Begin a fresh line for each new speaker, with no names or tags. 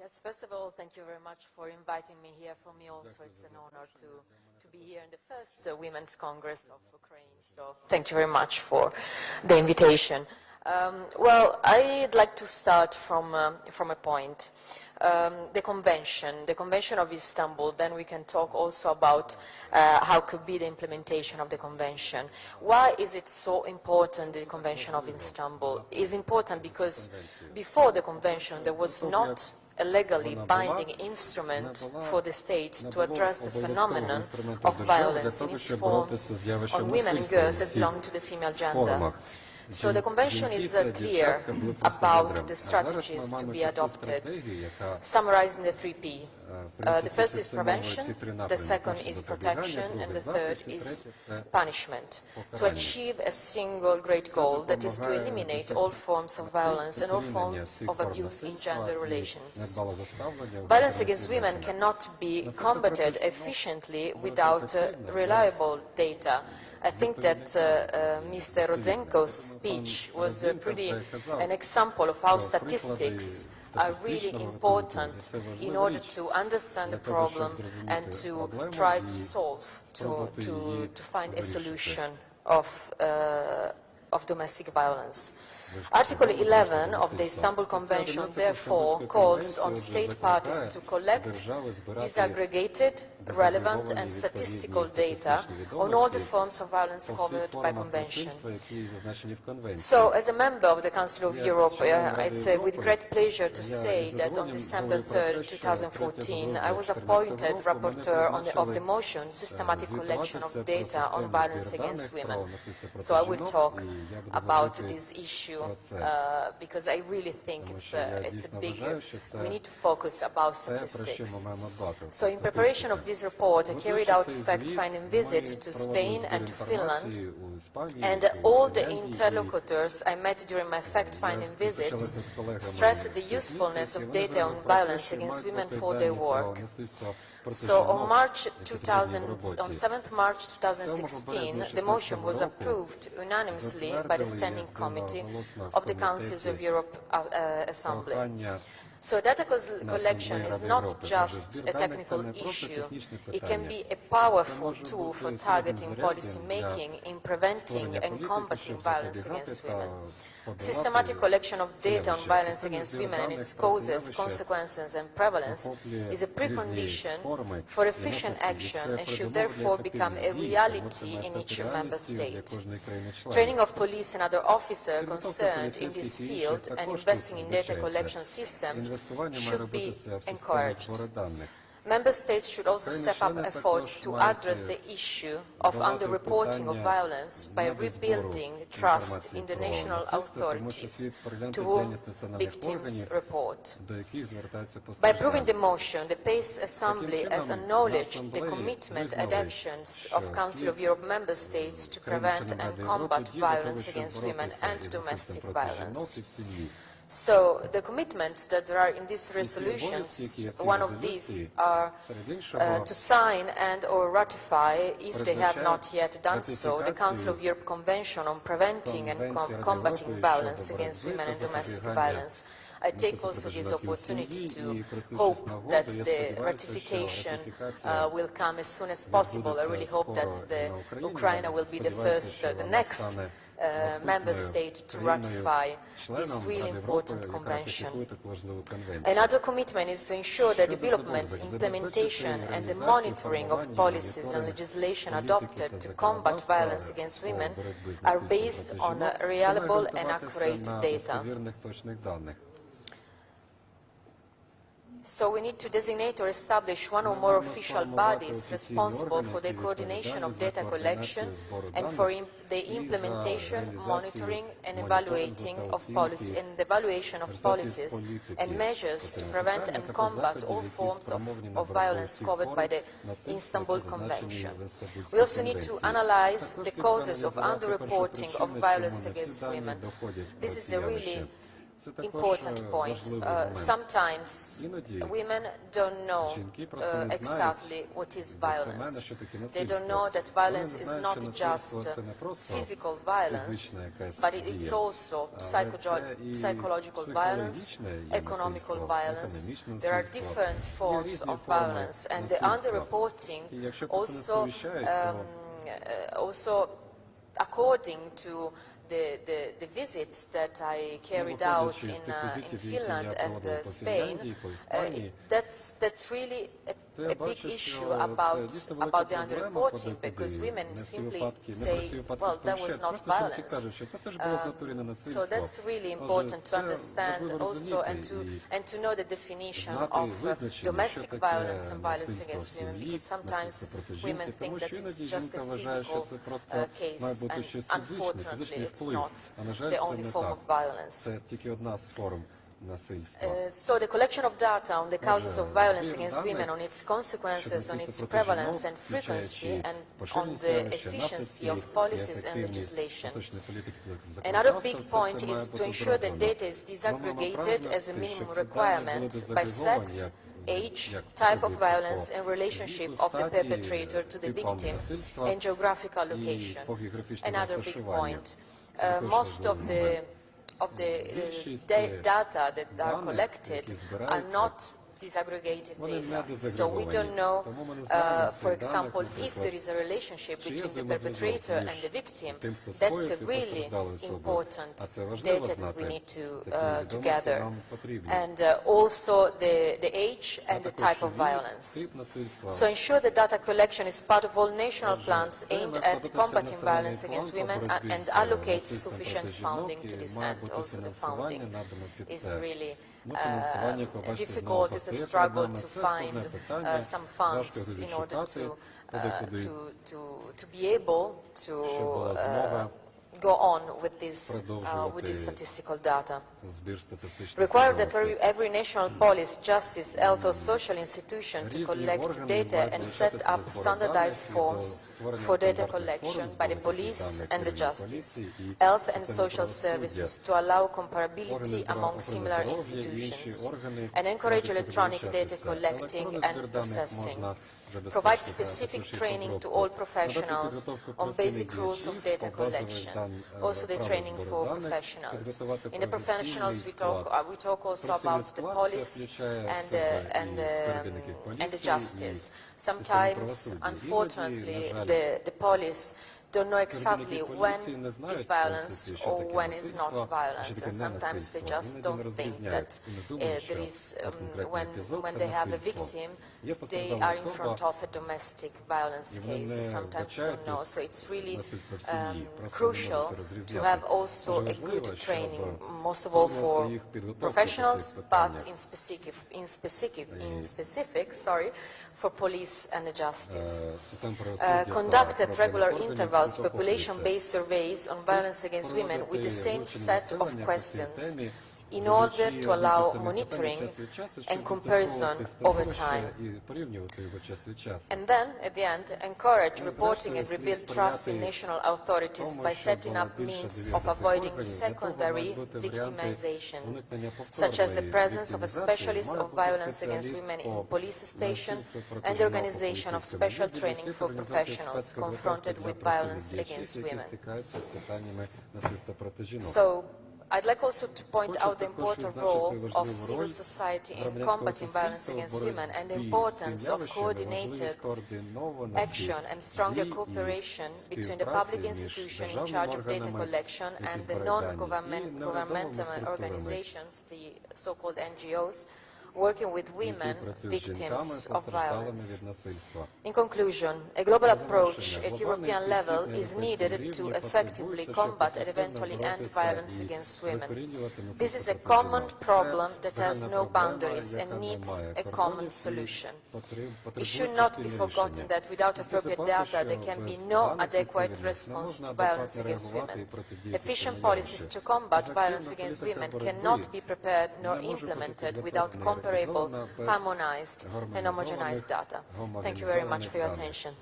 Yes, first of all, thank you very much for inviting me here. For me also, it's an honor to be here in the first Women's Congress of Ukraine. So thank you very much for the invitation. Well, I'd like to start from a point. The Convention of Istanbul, then we can talk also about how could be the implementation of the Convention. Why is it so important, the Convention of Istanbul? It's important because before the Convention there was not a legally binding instrument for the states to address the phenomenon of violence in its forms on women and girls that belong to the female gender. So the Convention is clear about the strategies to be adopted, summarized in the 3P. The first is prevention, the second is protection, and the third is punishment, to achieve a single great goal, that is to eliminate all forms of violence and all forms of abuse in gender relations. Violence against women cannot be combated efficiently without reliable data. I think that Mr. Rodzenko's speech was an example of how statistics are really important in order to understand the problem and to try to solve, to find a solution of domestic violence. Article 11 of the Istanbul Convention therefore calls on state parties to collect disaggregated, relevant and statistical data on all the forms of violence covered by Convention. So, as a member of the Council of Europe, it's with great pleasure to say that on December 3rd, 2014, I was appointed rapporteur of the motion Systematic Collection of Data on Violence Against Women. So I will talk about this issue because I really think it's a big, we need to focus about statistics. So in preparation of this report, I carried out fact-finding visits to Spain and to Finland, and all the interlocutors I met during my fact-finding visits stressed the usefulness of data on violence against women for their work. So on 7th March 2016, the motion was approved unanimously by the Standing Committee of the Councils of Europe Assembly. So data collection is not just a technical issue. It can be a powerful tool for targeting policy making in preventing and combating violence against women. Systematic collection of data on violence against women and its causes, consequences and prevalence is a precondition for efficient action and should therefore become a reality in each member state. Training of police and other officers concerned in this field and investing in data collection systems should be encouraged. Member States should also step up efforts to address the issue of underreporting of violence by rebuilding trust in the national authorities to whom victims report. By approving the motion, the Paese Assembly has acknowledged the commitment and actions of Council of Europe Member States to prevent and combat violence against women and domestic violence. So the commitments that there are in these resolutions, one of these are to sign and or ratify, if they have not yet done so, the Council of Europe Convention on Preventing and Combating Violence Against Women and Domestic Violence. I take also this opportunity to hope that the ratification will come as soon as possible. I really hope that Ukraine will be the next member state to ratify this really important convention. Another commitment is to ensure that development, implementation and the monitoring of policies and legislation adopted to combat violence against women are based on reliable and accurate data. So we need to designate or establish one or more official bodies responsible for the coordination of data collection and for the implementation, monitoring and evaluating of policy and the evaluation of policies and measures to prevent and combat all forms of violence covered by the Istanbul Convention. We also need to analyze the causes of underreporting of violence against women. This is a really important point. Sometimes women don't know exactly what is violence. They don't know that violence is not just physical violence, but it's also psychological violence, economical violence. There are different forms of violence, and the underreporting also according to the visits that I carried out in Finland and Spain, that's really a big issue about the underreporting, because women simply say, well, that was not violence. So that's really important to understand also, and to know the definition of domestic violence and violence against women, because sometimes women think that it's just a physical case, and unfortunately it's not the only form of violence. So the collection of data on the causes of violence against women, on its consequences, on its prevalence and frequency, and on the efficiency of policies and legislation. Another big point is to ensure that data is disaggregated as a minimum requirement by sex, age, type of violence, and relationship of the perpetrator to the victim, and geographical location. Another big point. Most of the data that are collected are not disaggregated data. So we don't know, for example, if there is a relationship between the perpetrator and the victim. That's a really important data that we need to gather. And also the age and the type of violence. So ensure that data collection is part of all national plans aimed at combating violence against women, and allocate sufficient funding to this end. Also the funding is really difficult. It's a struggle to find some funds in order to be able to go on with this statistical data. Require that every national police, justice, health or social institution to collect data and set up standardized forms for data collection by the police and the justice, health and social services to allow comparability among similar institutions, and encourage electronic data collecting and processing. Provide specific training to all professionals on basic rules of data collection. Also the training for professionals. In the professionals we talk also about the police and the justice. Sometimes, unfortunately, the police don't know exactly when is violence or when is not violence, and sometimes they just don't think that there is, when they have a victim, they are in front of a domestic violence case, sometimes don't know. So it's really crucial to have also a good training, most of all for professionals, but in specific, for police and the justice. Conduct at regular intervals population-based surveys on violence against women with the same set of questions, in order to allow monitoring and comparison over time. And then, at the end, encourage reporting and rebuild trust in national authorities by setting up means of avoiding secondary victimization, such as the presence of a specialist of violence against women in police stations and the organization of special training for professionals confronted with violence against women. So, I'd like also to point out the important role of civil society in combating violence against women, and the importance of coordinated action and stronger cooperation between the public institution in charge of data collection and the non-governmental organizations, the so-called NGOs, working with women victims of violence. In conclusion, a global approach at European level is needed to effectively combat and eventually end violence against women. This is a common problem that has no boundaries and needs a common solution. It should not be forgotten that without appropriate data there can be no adequate response to violence against women. Efficient policies to combat violence against women cannot be prepared nor implemented without comparable, harmonized and homogenized data. Thank you very much for your attention.